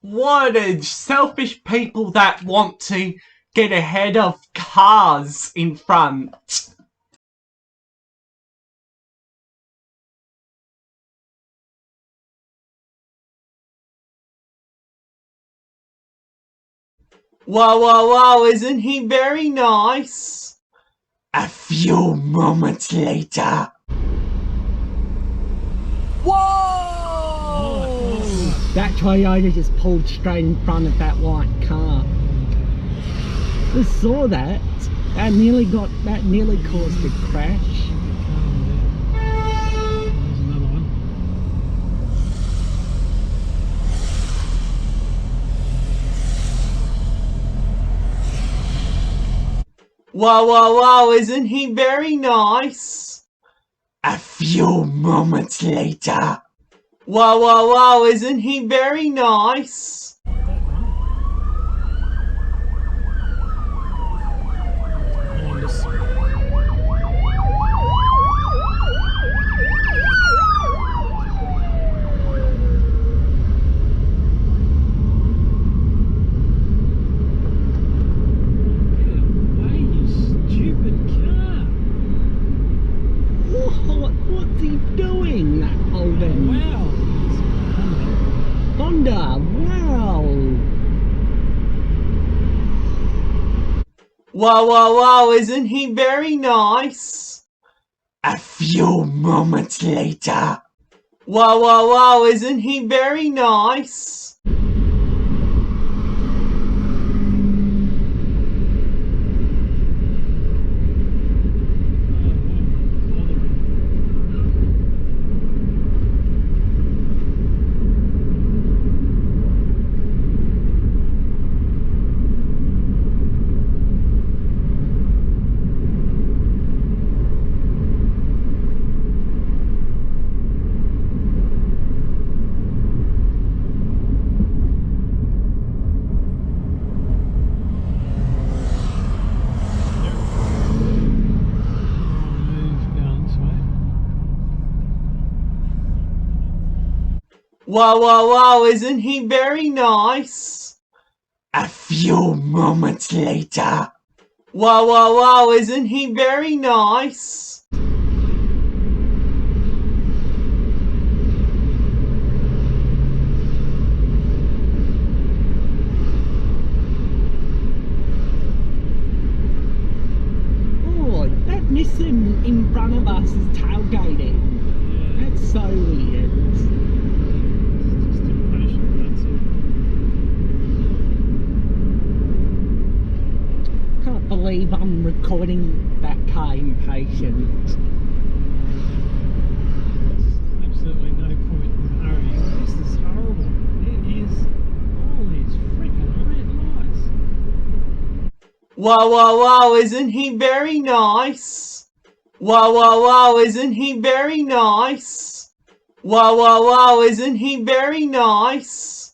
What a selfish people that want to get ahead of cars in front. Wow, wow, wow, isn't he very nice? A few moments later. Whoa! That Toyota just pulled straight in front of that white car. Just saw that. That nearly caused a crash. Wow, wow, wow, isn't he very nice? A few moments later. Wow, wow, wow, isn't he very nice? What's he doing, that Holden? Wow. Honda, wow. Wow, wow, wow, isn't he very nice? A few moments later. Wow, wow, wow, isn't he very nice? Wow, wow, wow, isn't he very nice? A few moments later. Wow, wow, wow, isn't he very nice? Oh, that Nissan in front of us is tailgating. That's so weird. Can't believe I'm recording that car impatient. Absolutely no point in hurrying. This is horrible. It is all these freaking red lights. Wow, wow, wow, isn't he very nice? Wow, wow, wow, isn't he very nice? Wow, wow, wow, isn't he very nice?